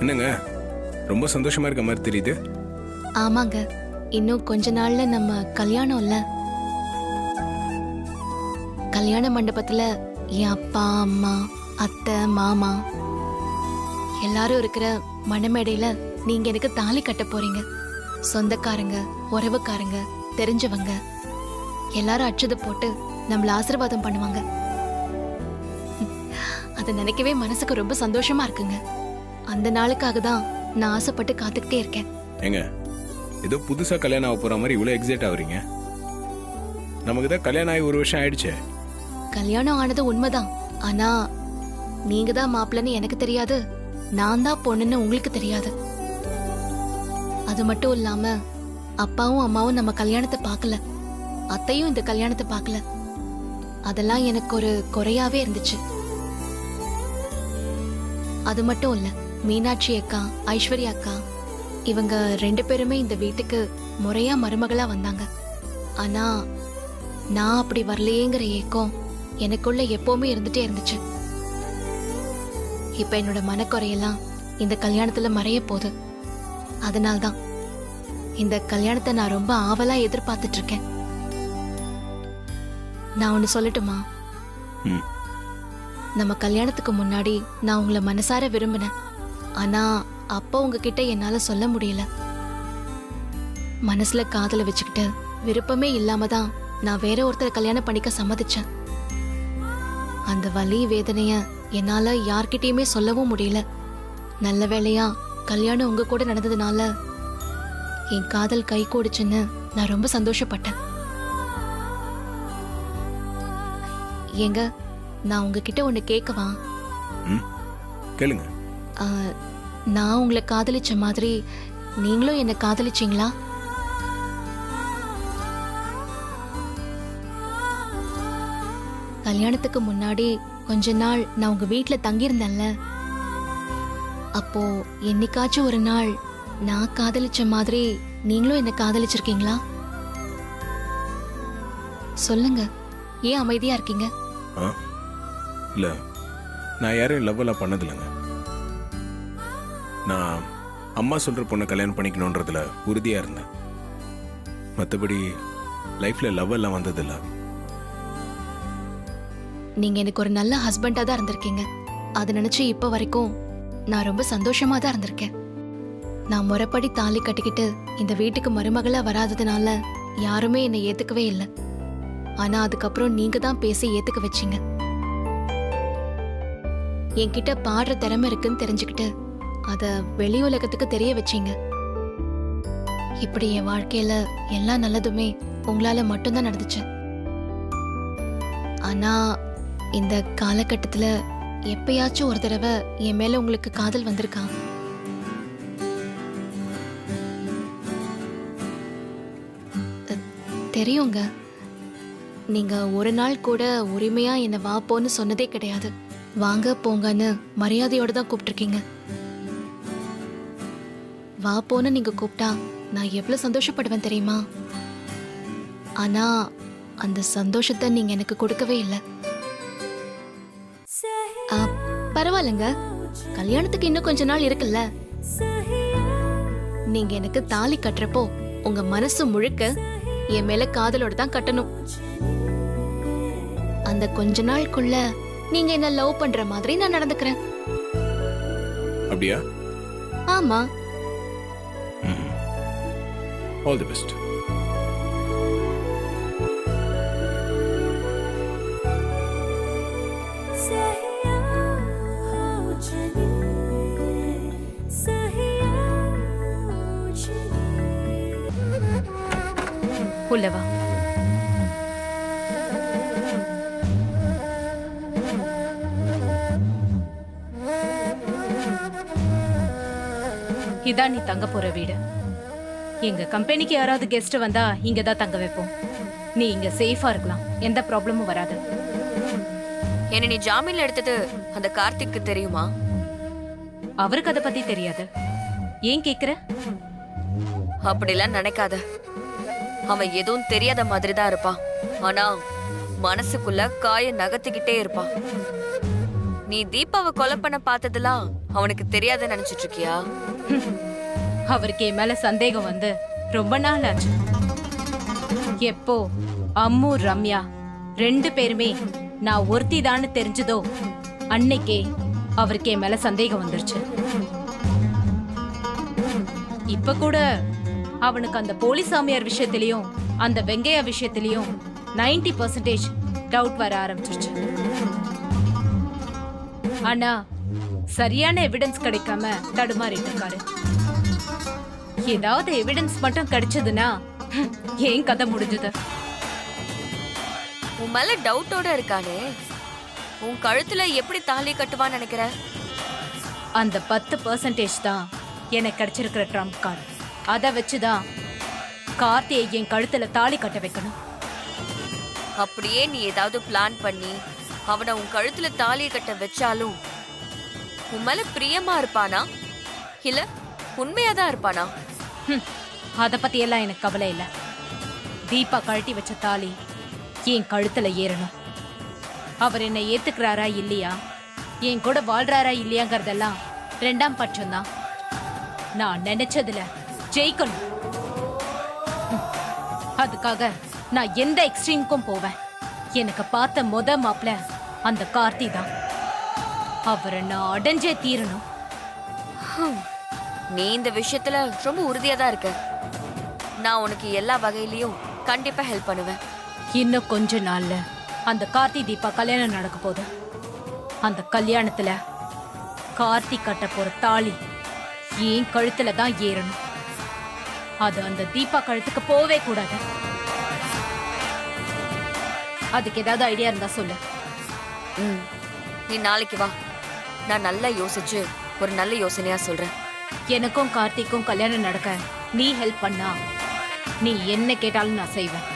என்னங்க ரொம்ப சந்தோஷமா இருக்க மாதிரி தெரியுது. ஆமாங்க, இன்னும் கொஞ்ச நாள்ல நம்ம கல்யாணம் இல்ல. கல்யாண மண்டபத்துல என் அப்பா அம்மா அத்தை மாமா எல்லாரும் இருக்கிற மணமேடையில நீங்க எனக்கு தாலி கட்ட போறீங்க. சொந்தக்காரங்க உறவுக்காரங்க தெரிஞ்சவங்க எல்லாரும் அட்சதை போட்டு நம்மள ஆசீர்வாதம் பண்ணுவாங்க. அதை நினைக்கவே மனசுக்கு ரொம்ப சந்தோஷமா இருக்குங்க. அந்த நாளுக்காக தான் நான் ஆசைப்பட்டு காத்துக்கிட்டே இருக்கேன். ஏங்க ஏதோ புதுசா கல்யாணம் ஆக போற மாதிரி இவ்வளவு எக்ஸைட் ஆகுறீங்க? நமக்கு தான் கல்யாணம் ஆகி 1 வருஷம் ஆயிடுச்சே. கல்யாணம் ஆனது உண்மைதான். ஆனா நீங்க தான் மாப்பிள்ளன்னு எனக்கு தெரியாது, நான் தான் பொண்ணுன்னு உங்களுக்கு தெரியாது. அது மட்டும் இல்லாம அப்பாவும் அம்மாவும் நம்ம கல்யாணத்தை பார்க்கல, அத்தையும் இந்த கல்யாணத்தை பார்க்கல. அதெல்லாம் எனக்கு ஒரு குறையாவே இருந்துச்சு. அது மட்டும் இல்ல, மீனாட்சி அக்கா ஐஸ்வர்யா அக்கா இவங்க 2 பேருமே இந்த வீட்டுக்கு முறையா மருமகளா வந்தாங்க. ஆனா நான் அப்படி வரலையேங்கிற ஏக்கம் எனக்குள்ள எப்பவுமே இருந்துட்டே இருந்துச்சு. இப்ப என்னோட மனக்குறையெல்லாம் இந்த கல்யாணத்துல மறைய போகுது. அதனால்தான் இந்த கல்யாணத்தை நான் ரொம்ப ஆவலா எதிர்பார்த்துட்டு இருக்கேன். நான் ஒண்ணு சொல்லட்டுமா? ம். நம்ம கல்யாணத்துக்கு முன்னாடி நான் உங்களை மனசார விரும்பினேன். ஆனா அப்ப உங்ககிட்ட என்னால சொல்ல முடியல. மனசுல காதல வச்சுக்கிட்டு விருப்பமே இல்லாம தான் நான் வேற ஒருத்தரை கல்யாணம் பண்ணிக்க சம்மதிச்சேன். அந்த வலி வேதனைய என்னால யார்கிட்டயுமே சொல்லவும் முடியல. நல்ல வேளையா கல்யாணம் உங்க கூட நடந்ததுனால என் காதல் கை கூடுச்சுன்னு நான் ரொம்ப சந்தோஷப்பட்டேன். ஏங்க, நான் உங்ககிட்ட ஒண்ணு கேட்கவா? கேளுங்க. நான் உங்களை காதலிச்ச மாதிரி நீங்களும் என்ன காதலிச்சீங்களா? கல்யாணத்துக்கு முன்னாடி கொஞ்ச நாள் நான் உங்க வீட்டுல தங்கியிருந்தேன்ல, அப்போ என்னைக்காச்சும் ஒரு நாள் நான் காதலிச்ச மாதிரி நீங்களும் என்ன காதலிச்சிருக்கீங்களா? சொல்லுங்க, ஏன் அமைதியா இருக்கீங்க? இல்ல, நான் யாரையும் லவ் எல்லாம் பண்ணதில்லைங்க. நான் அம்மா சொல்ற பொண்ணை கல்யாணம் பண்ணிக்கணும்ன்றதுல உறுதியா இருந்தேன். மற்றபடி லைஃப்ல லவ் எல்லாம் வந்ததில்லை. நீங்க எனக்கு ஒரு நல்ல ஹஸ்பண்டா தான் இருந்திருக்கீங்க. அதை நினைச்சு இப்ப வரைக்கும் நான் ரொம்ப சந்தோஷமா தான் இருந்திருக்கேன். நான் முறைப்படி தாலி கட்டிக்கிட்டு இந்த வீட்டுக்கு மருமகளா வராததுனால யாருமே என்னை ஏத்துக்கவே இல்லை. ஆனா அதுக்கப்புறம் நீங்க தான் பேசி ஏத்துக்க வச்சீங்க. என்கிட்ட பாடுற திறமை இருக்குன்னு தெரிஞ்சுக்கிட்டு அத வெளி உலகத்துக்கு தெரிய வச்சீங்க. இப்படி என் வாழ்க்கையில எல்லா நல்லதுமே உங்களால மட்டும்தான் நடந்துச்சு. ஆனா இந்த காலகட்டத்துல எப்பயாச்சும் ஒரு தடவை என் மேல உங்களுக்கு காதல் வந்திருக்கா? தெரியுங்க, நீங்க ஒரு நாள் கூட உரிமையா என்ன வா போன்னு சொன்னதே கிடையாது. வாங்க போங்கன்னு மரியாதையோட தான் கூப்பிட்டுருக்கீங்க. வா போன்னு நீங்க கூப்பிட்டா நான் எவ்வளவு சந்தோஷப்படுவேன் தெரியுமா? ஆனா அந்த சந்தோஷத்தை நீங்க எனக்கு கொடுக்கவே இல்லை. பரவாயில்லைங்க, கல்யாணத்துக்கு இன்னும் கொஞ்ச நாள் இருக்குல்ல. நீங்க எனக்கு தாலி கட்டுறப்போ உங்க மனசு முழுக்க என் மேல காதலோட தான் கட்டணும். அந்த கொஞ்ச நாளுக்குள்ள நீங்க என்ன லவ் பண்ற மாதிரி நான் நடந்துக்கிறேன். அப்படியா? ஆமா. All the best. உள்ளவா. இதான் நீ தங்க போற வீடு. எங்க கம்பெனிக்கு யாராவது கெஸ்ட் வந்தா இங்க தான் தங்க வைப்போம். நீ இங்க சேஃபா இருக்கலாம், எந்த ப்ராப்ளமும் வராது. என்ன நீ ஜாமீன்ல எடுத்தது அந்த கார்த்திக்கு தெரியுமா? அவருக்கு அதை பத்தி தெரியாது. ஏன் கேக்குற? அப்படிலாம் நினைக்காத. அவன் எதுவும் தெரியாத மாதிரி தான் இருப்பான். ஆனா மனசுக்குள்ள காய நகர்த்திக்கிட்டே இருப்பான். நீ தீபாவை கொலை பண்ண பார்த்ததெல்லாம் அவனுக்கு தெரியாதுன்னு நினைச்சிட்டு இருக்கியா? அவருக்கு என் மேல சந்தேகம் வந்து ரொம்ப நாள் ஆச்சு. எப்போ அம்மு ரம்யா 2 பேருமே நான் ஒருத்திதான்னு தெரிஞ்சதோ அன்னைக்கே அவருக்கு என் மேல சந்தேகம் வந்துருச்சு. இப்ப கூட அவனுக்கு அந்த போலீஸ் சாமியார் விஷயத்திலயும் அந்த வெங்கையா விஷயத்திலயும் 90% டவுட் வர ஆரம்பிச்சிருச்சு. ஆனா சரியான எவிடன்ஸ் கிடைக்காம தடுமாறிட்டு இருக்காரு. ஏதாவது எவிடன்ஸ் மட்டும் கிடைச்சதுன்னா ஏன் கதை முடிஞ்சது. உன் மேல டவுட்டோட இருக்கானே, உன் கழுத்துல எப்படி தாலி கட்டுவான்னு நினைக்கிற? அந்த 10% தான் எனக்கு கிடைச்சிருக்கிற ட்ரம்ப் கார்டு. அதை வச்சுதான் கார்த்தியை என் கழுத்துல தாலி கட்ட வைக்கணும். அப்படியே நீ ஏதாவது பிளான் பண்ணி அவனை உன் கழுத்துல தாலியை கட்ட வச்சாலும் உன் மேல பிரியமா இருப்பானா இல்ல உண்மையாதான் இருப்பானா? அதை பத்தி எல்லாம் எனக்கு கவலை இல்ல. தீபா கழட்டி வச்ச தாலி என் கழுத்துல ஏறணும். அவர் என்னை ஏத்துக்கிறாரா இல்லையா, என் கூட வாழ்றாரா இல்லையாங்கிறதெல்லாம் 2ஆம் பட்சம்தான். நான் நினைச்சதுல ஜெயிக்கணும். அதுக்காக நான் எந்த எக்ஸ்ட்ரீமுக்கும் போவேன். எனக்கு பார்த்த மாப்பிள்ள அந்த கார்த்தி தான். அவரை நான் அடைஞ்சே தீரணும். நீ இந்த விஷயத்துல ரொம்ப உறுதியா தான் இருக்க. நான் உனக்கு எல்லா வகையிலயும் கண்டிப்பா ஹெல்ப் பண்ணுவேன். இன்னும் கொஞ்ச நாள்ல அந்த கார்த்தி தீபா கல்யாணம் நடக்க போகுது. அந்த கல்யாணத்துல கார்த்தி கட்ட போற தாலி என் கழுத்துல தான் ஏறணும். அது அந்த தீபா கழுத்துக்கு போவே கூடாது. அதுக்கு ஏதாவது ஐடியா இருந்தா சொல்லு. நீ நாளைக்கு வா, நான் நல்லா யோசிச்சு ஒரு நல்ல யோசனையா சொல்றேன். எனக்கும் கார்த்திக்கும் கல்யாணம் நடக்க நீ ஹெல்ப் பண்ணா நீ என்ன கேட்டாலும் நான் செய்வேன்.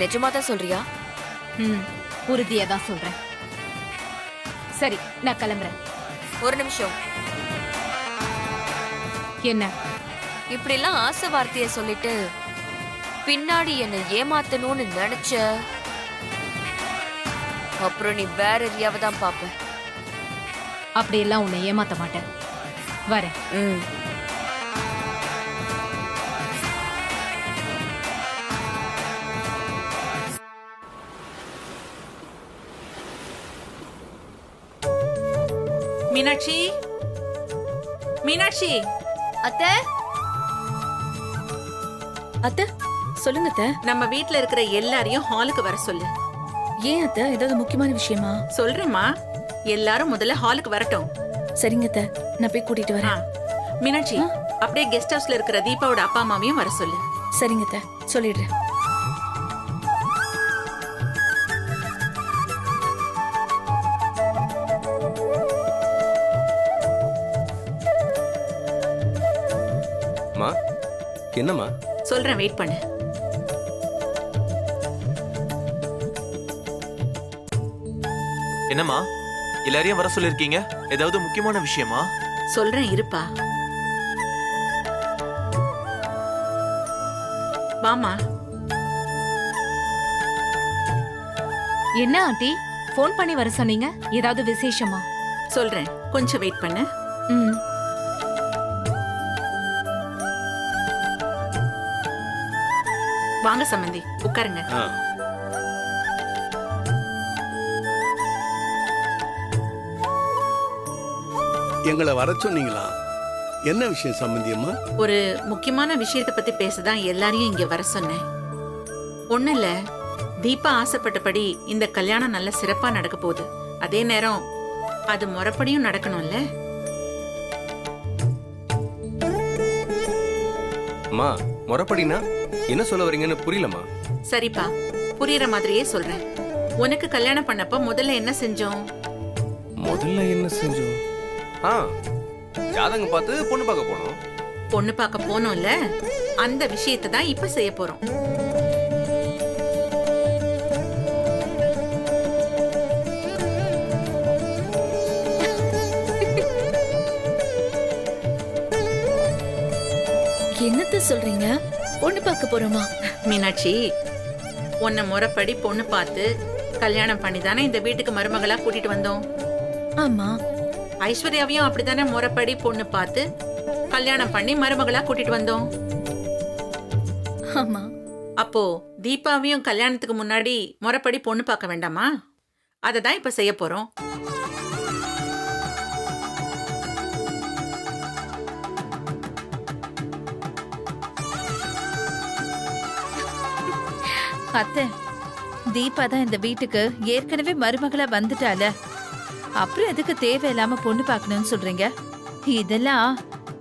நிஜமா தான் சொல்றியா? உறுதியா தான் சொல்றேன். சரி, நான் கிளம்புறேன். ஒரு நிமிஷம். என்ன இப்படி எல்லாம் ஆசை வார்த்தைய சொல்லிட்டு பின்னாடி என்னை ஏமாத்தணும்னு நினைச்ச அப்புறம் நீ வேற எரியாவை தான் பாப்ப. அப்படியெல்லாம் உன்னை ஏமாத்த மாட்டேன். வரேன். மீனாட்சி, மீனாட்சி. அத்தை, அத்தை சொல்லுங்க அத்தை. நம்ம வீட்ல இருக்கிற எல்லாரையும் ஹாலுக்கு வர சொல்லு. ஏன் அத்தை, ஏதாவது முக்கியமான விஷயமா? சொல்றேம்மா, எல்லாரும் முதல்ல ஹாலுக்கு வரட்டும். சரிங்க அத்தை, நான் போய் கூட்டிட்டு ஆ, வரேன். மீனாட்சி, அப்படியே கெஸ்ட் ஹவுஸ்ல இருக்கிற தீபாவோட அப்பா அம்மாவையும் வர சொல்லு. சரிங்க அத்தை, சொல்லிடுறேன். மா, என்னம்மா? சொல்றேன், வெயிட் பண்ணு. என்னம்மா எல்லாரையும் வர சொல்லிருக்கீங்க? ஏதாவது முக்கியமான விஷயமா? சொல்றேன், இருப்பா. வாமா. என்ன ஆண்டி, ஃபோன் பண்ணி வர சொன்னீங்க? ஏதாவது விசேஷமா? சொல்றேன், கொஞ்சம் வெயிட் பண்ணு. ம். வாங்க சம்பந்தி, உட்காருங்க. எங்களை வர சொன்னீங்களா? என்ன விஷயம் சம்பந்தியம்மா? ஒரு முக்கியமான விஷயத்தை பத்தி பேசதான் எல்லாரையும் இங்க வர சொன்னேன். ஒண்ணு இல்ல, தீபா ஆசைப்பட்டபடி இந்த கல்யாணம் நல்ல சிறப்பா நடக்க போகுது. அதே நேரம் அது முறைப்படியும் நடக்கணும்ல. அம்மா, முறைப்படினா என்ன சொல்ல வரீங்கன்னு புரியலம்மா. சரிப்பா, புரியுற மாதிரியே சொல்றேன். உனக்கு கல்யாணம் பண்ணப்ப முதல்ல என்ன செஞ்சோம்? முதல்ல என்ன செஞ்சோம்? ஜாதகம் பார்த்து பொண்ணு பார்க்க போனோம். பொண்ணு பார்க்க போனோம்ல, அந்த விஷயத்தை தான் இப்ப செய்ய போறோம். என்னத்த சொல்றீங்க? பொண்ணு பார்க்க போறோமா? மீனாட்சி, உன்னை முறைப்படி பொண்ணு பார்த்து கல்யாணம் பண்ணி தானே இந்த வீட்டுக்கு மருமகளா கூட்டிட்டு வந்தோம். ஆமா. ஐஸ்வர்யாவையும் அப்படித்தானே முறைப்படி பொண்ணு பார்த்து கல்யாணம் பண்ணி மருமகளா கூட்டிட்டு வந்தோம். ஆமா. அப்போ தீபாவையும் கல்யாணத்துக்கு முன்னாடி முறைப்படி பொண்ணு பார்க்க வேண்டாமா? அதை தான் இப்ப செய்ய போறோம். அத்தை, தீபா தான் இந்த வீட்டுக்கு ஏற்கனவே மருமகளா வந்துட்டால, அப்புறம் எதுக்கு தேவையில்லாம பொண்ணு பார்க்கணும்னு சொல்றீங்க? இதெல்லாம்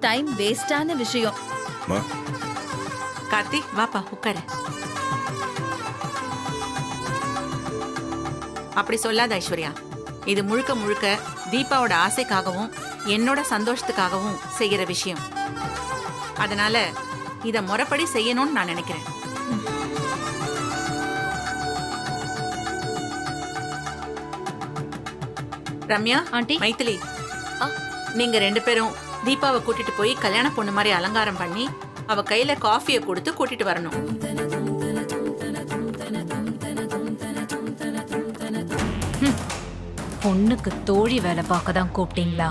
டைம் வேஸ்டான விஷயம். மா கார்த்தி வாப்பா உட்காரு. அப்படி சொல்லாத ஐஸ்வர்யா. இது முழுக்க முழுக்க தீபாவோட ஆசைக்காகவும் என்னோட சந்தோஷத்துக்காகவும் செய்யற விஷயம். அதனால இத முறைப்படி செய்யணும்னு நான் நினைக்கிறேன். ரம்யா, ஆண்டி. மைதிலி, நீங்க 2 பேரும் தீபாவை கூட்டிட்டு போய் கல்யாண பொண்ணு மாதிரி அலங்காரம் பண்ணி அவ கையில காஃபியை கொடுத்து கூட்டிட்டு வரணும். பொண்ணுக்கு தோழி வேலை பார்க்க தான் கூப்பிட்டீங்களா?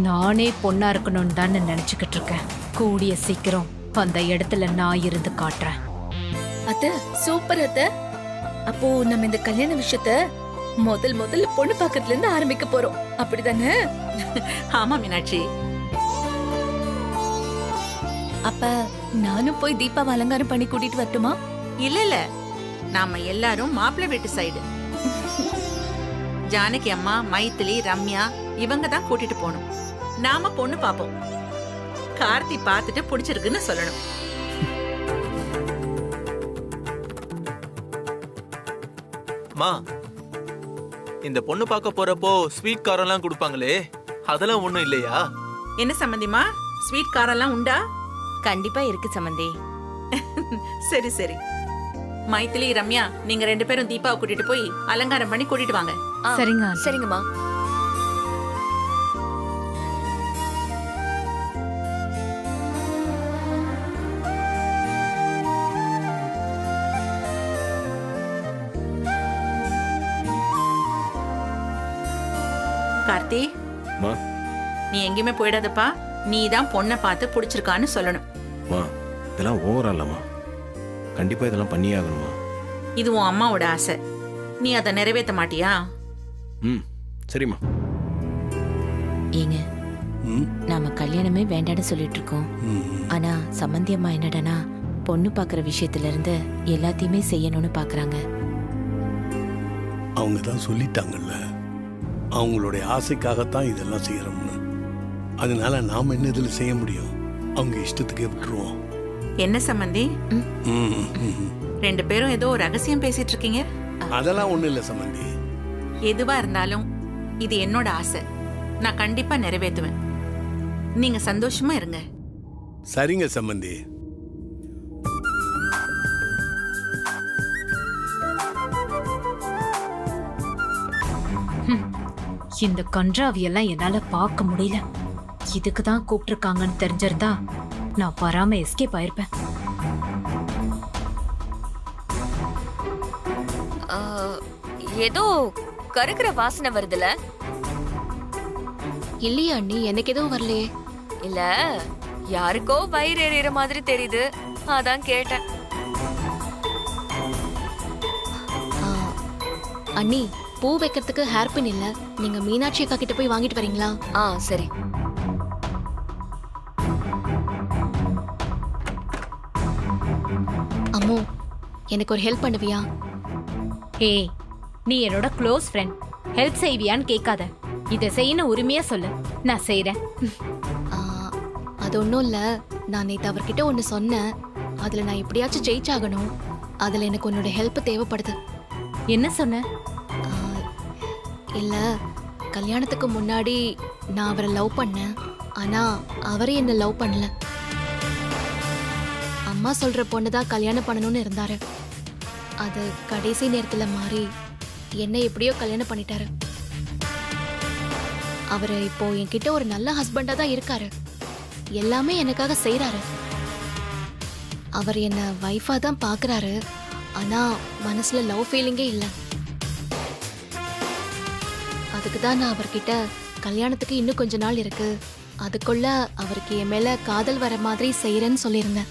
நானே பொண்ணா இருக்கணும்னு தான் நினைச்சுக்கிட்டு இருக்கேன். கூடிய சீக்கிரம் அந்த இடத்துல நான் இருந்து காட்டுறேன். அத்தை சூப்பர் அத்தை. அப்போ நம்ம இந்த கல்யாண விஷயத்த முதல்ல பொண்ணு பார்க்கறதுல இருந்து ஆரம்பிக்க போறோம், அப்படிதானே? ஆமா மீனாட்சி. அப்ப நானும் போய் தீபாவை அலங்காரம் பண்ணி கூட்டிட்டு வரட்டுமா? இல்ல நாம எல்லாரும் மாப்பிள்ளை வீட்டு சைடு. ஜானகி அம்மா, மைதிலி, ரம்யா இவங்க தான் கூட்டிட்டு போகணும். நாம பொண்ணு பாப்போம். கார்த்தி பார்த்துட்டு பிடிச்சிருக்குன்னு சொல்லணும். மா, இந்த பொண்ணு பார்க்க போறப்போ ஸ்வீட் காரெல்லாம் கொடுப்பாங்களே, அதெல்லாம் ஒண்ணும் இல்லையா? என்ன சம்பந்திமா, ஸ்வீட் காரெல்லாம் உண்டா? கண்டிப்பா இருக்கு சம்பந்தி. சரி சரி. மைதிலி, ரம்யா நீங்க 2 பேரும் தீபாவை கூட்டிட்டு போய் அலங்காரம் பண்ணி கூட்டிட்டு வாங்க. சரிங்க. சரிங்கம்மா. கார்த்தி, மா நீ எங்கேயுமே போயிடாதப்பா. நீ தான் பொண்ணை பார்த்து பிடிச்சிருக்கான்னு சொல்லணும். மா இதெல்லாம் ஓவராலம்மா. கண்டிப்பா இதெல்லாம் பண்ணியே ஆகணுமா? இது உன் அம்மாவோட ஆசை. நீ அதை நிறைவேற்ற மாட்டியா? ம் சரிம்மா. ஏங்க, நாம கல்யாணமே வேண்டான்னு சொல்லிட்டு இருக்கோம். ஆனா சம்மந்தி அம்மா என்னடனா பொண்ணு பாக்குற விஷயத்துல இருந்து எல்லாத்தையுமே செய்யணும்னு பாக்குறாங்க. அவங்க தான் சொல்லிட்டாங்கல்ல, அவங்களுடைய ஆசைக்காகத்தான் இதெல்லாம் செய்யறோம்னு. அதனால நாம என்ன இதுல செய்ய முடியும்? அவங்க இஷ்டத்துக்கே விட்டுருவோம். என்ன சம்பந்தி, 2 பேரும் ஏதோ ரகசியம் பேசிட்டு இருக்கீங்க? அதெல்லாம் ஒண்ணு இல்ல சம்பந்தி. எதுவா இருந்தாலும் இது என்னோட ஆசை. நான் கண்டிப்பா நிறைவேற்றுவேன். நீங்க சந்தோஷமா இருங்க. சரிங்க சம்பந்தி. இந்த கன்றாவியெல்லாம் என்னால பார்க்க முடியல. இதுக்கு தான் கூப்பிட்டுருக்காங்கன்னு தெரிஞ்சிருந்தா நான் வராம எஸ்கேப் ஆயிருப்பேன். ஏதோ கருகிற வாசனை வருதுல? இல்லையா அண்ணி, எனக்கு எதுவும் வரலையே. இல்ல, யாருக்கோ வயிறு எறிகிற மாதிரி தெரியுது, அதான் கேட்டேன். அண்ணி, பூ வைக்கிறதுக்கு ஹேர் பின் இல்ல. நீங்க மீனாட்சி அக்கா கிட்ட போய் வாங்கிட்டு வரீங்களா? சரி. அம்மோ, எனக்கு ஒரு ஹெல்ப் பண்ணுவியா? ஏய், நீ என்னோட க்ளோஸ் ஃப்ரெண்ட். ஹெல்ப் செய்வியான்னு கேட்காத. இதை செய்யணும் உரிமையா சொல்லு, நான் செய்றேன். அது ஒன்றும் இல்லை. நான் நேற்று அவர்கிட்ட ஒன்று சொன்னேன். அதில் நான் எப்படியாச்சும் ஜெயிச்சாகணும். அதில் எனக்கு உன்னோட ஹெல்ப் தேவைப்படுது. என்ன சொன்ன? இல்லை, கல்யாணத்துக்கு முன்னாடி நான் அவரை லவ் பண்ணேன். ஆனால் அவரே என்னை லவ் பண்ணல. அம்மா சொல்கிற பொண்ணு தான் கல்யாணம் பண்ணணும்னு இருந்தாரு. அது கடைசி நேரத்தில் மாறி என்னை எப்படியோ கல்யாணம் பண்ணிட்டாரு. அவர் இப்போ என்கிட்ட ஒரு நல்ல ஹஸ்பண்டா தான் இருக்காரு. எல்லாமே எனக்காக செய்யறாரு. அவர் என்ன வைஃபா தான் பாக்குறாரு. ஆனா மனசுல லவ் ஃபீலிங்கே இல்ல. அதுக்கு தான் நான் அவர்கிட்ட கல்யாணத்துக்கு இன்னும் கொஞ்ச நாள் இருக்கு, அதுக்குள்ள அவருக்கு என் மேல காதல் வர மாதிரி செய்யறேன்னு சொல்லியிருந்தேன்.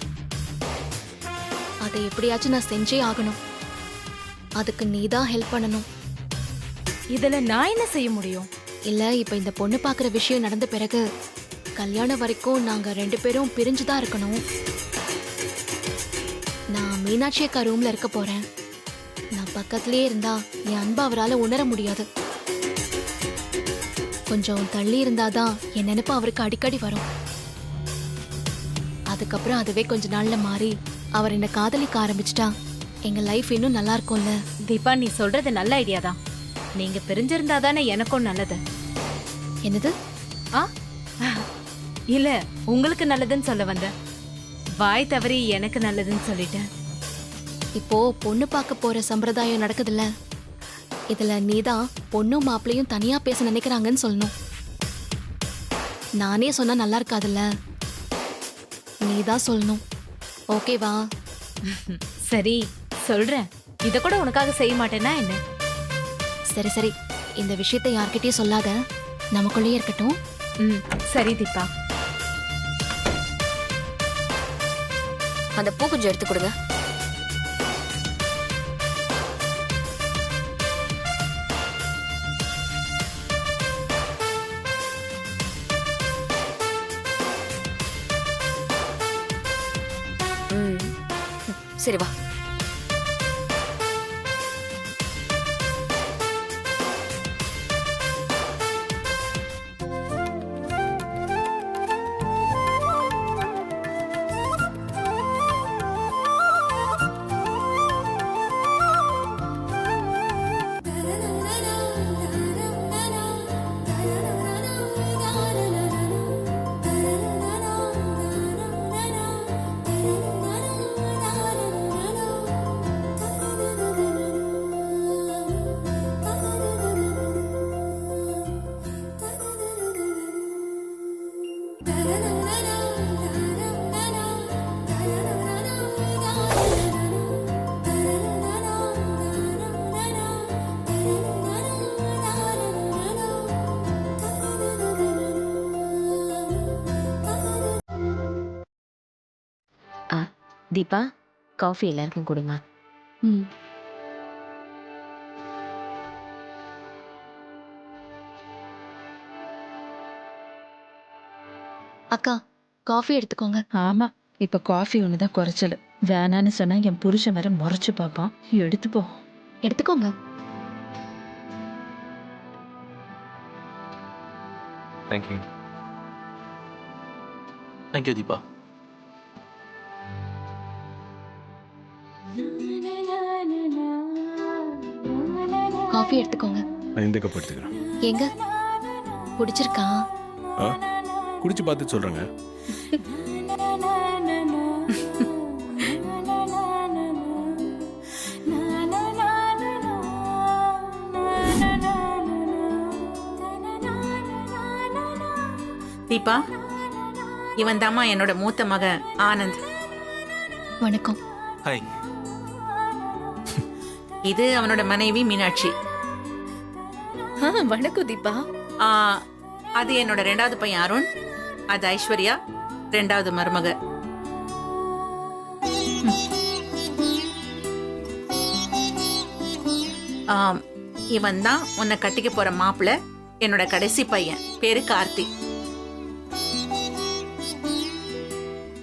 அதை எப்படியாச்சும் நான் செஞ்சே ஆகணும். அதுக்கு நீ தான் ஹெல்ப் பண்ணணும். இதுல நான் என்ன செய்ய முடியும்? இல்ல, இப்ப இந்த பொண்ணு பாக்குற விஷயம் நடந்த பிறகு கல்யாணம் வரைக்கும் நாங்க 2 பேரும் பிரிஞ்சு தான் இருக்கணும். நான் மீனாட்சி அக்கா ரூம்ல இருக்க போறேன். நான் பக்கத்திலே இருந்தா என் அன்பு அவரால உணர முடியாது. கொஞ்சம் தள்ளி இருந்தாதான் என் நினைப்பு அவருக்கு அடிக்கடி வரும். அதுக்கப்புறம் அதுவே கொஞ்ச நாள்ல மாறி அவர் என்ன காதலிக்க ஆரம்பிச்சிட்டா எங்க லைஃப் இன்னும் நல்லா இருக்கும்ல. தீபா, நீ சொல்றது நல்ல ஐடியா தான். நீங்க பிரிஞ்சிருந்தா தானே எனக்கும் நல்லது. என்னது? ஆ இல்ல, உங்களுக்கு நல்லதுன்னு சொல்ல வந்தேன். வாய் தவறி எனக்கு நல்லதுன்னு சொல்லிட்டேன். இப்போ பொண்ணு பார்க்க போற சம்பிரதாயம் நடக்குதுல்ல, இதுல நீதான் பொண்ணும் மாப்பிளையும் தனியா பேச நினைக்கிறாங்கன்னு சொல்லணும். நானே சொன்னா நல்லா இருக்காதுல்ல, நீதான் சொல்லணும். ஓகேவா? சரி, சொல்றேன். இத கூட உனக்காக செய்ய மாட்டேன்னா என்ன? சரி சரி, இந்த விஷயத்தை யார்கிட்டயும் சொல்லாத, நமக்குள்ளேயே இருக்கட்டும். சரி தீபா. அந்த பூ கொஞ்சம் எடுத்து கொடுங்க. சரி வா. தீபா, காஃபி எல்லாருக்கும் கொடுங்க. ம். அக்கா, காஃபி எடுத்துக்கோங்க. ஆமா, இப்ப காஃபி ஒண்ணுதான் குறைச்சல். வேணான்னு சொன்னா என் புருஷன் வேற முறைச்சு பார்ப்பான். எடுத்துப்போ. எடுத்துக்கோங்க. தேங்க்யூ. தேங்க்யூ தீபா. காஃபி எடுத்துக்கோங்க. நான் இந்த கப் எடுத்துக்கிறேன். எங்க பிடிச்சிருக்கா? ஆ, குடிச்சு பார்த்துட்டு சொல்றேங்க. தீபா, இவன் தாம்மா என்னோட மூத்த மகன் ஆனந்த். வணக்கம். ஹாய். இது அவனோட மனைவி மீனாட்சி. வணக்கம் தீபா. ஆ, அது என்னோட 2வது பையன் அருண். அது ஐஸ்வர்யா, 2வது மருமக. இவன் தான் உன்னை கட்டிக்க போற மாப்பிள்ள, என்னோட கடைசி பையன். பேரு கார்த்தி.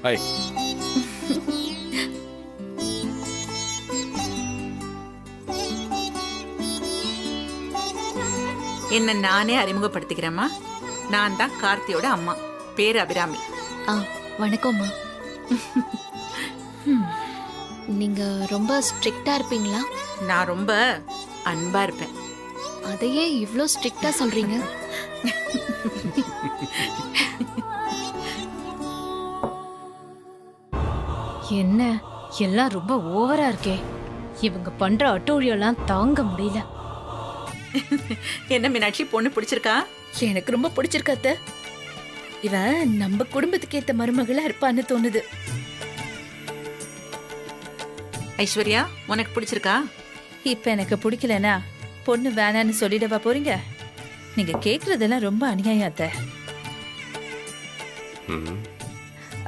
ஹாய். என்ன நானே அறிமுகப்படுத்திக்கிறேம்மா. நான் தான் கார்த்தியோட அம்மா. பேரு அபிராமி. ஆ, வணக்கம்மா. நீங்க ரொம்ப ஸ்ட்ரிக்ட்டா இருப்பீங்களா? நான் ரொம்ப அன்பா இருப்பேன். அதையே இவ்ளோ ஸ்ட்ரிக்ட்டா சொல்றீங்க? என்ன எல்லாம் ரொம்ப ஓவரா இருக்கே. இவங்க பண்ற அட்டூழியெல்லாம் தாங்க முடியல. என்ன மீனாட்சி, பொண்ணு பிடிச்சிருக்கா? எனக்கு ரொம்ப பிடிச்சிருக்க அத்தை. இவன் நம்ம குடும்பத்துக்கு ஏத்த மருமகளா இருப்பான்னு தோணுது. ஐஸ்வர்யா, உனக்கு பிடிச்சிருக்கா? இப்ப எனக்கு பிடிக்கலனா பொண்ணு வேணான்னு சொல்லிடவா போறீங்க? நீங்க கேக்குறதெல்லாம் ரொம்ப அநியாயம் அத்தை. ம்.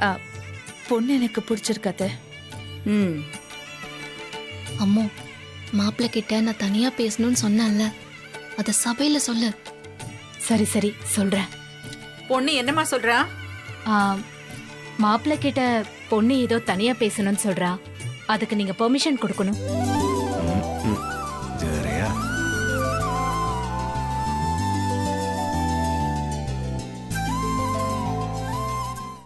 ஆ, பொண்ணு எனக்கு பிடிச்சிருக்கு அத்தை. ம் அம்மோ மாப்பிள்ளை கிட்ட நான் தனியா பேசணும்னு சொன்னேன்ல, அத சபையில சொல்லு. சரி சரி சொல்றேன். பொண்ணு என்னம்மா சொல்றா? மாப்பிள்ளை கிட்ட பொண்ணு ஏதோ தனியா பேசணும்னு சொல்றா. அதுக்கு நீங்க பெர்மிஷன் கொடுக்கணும்.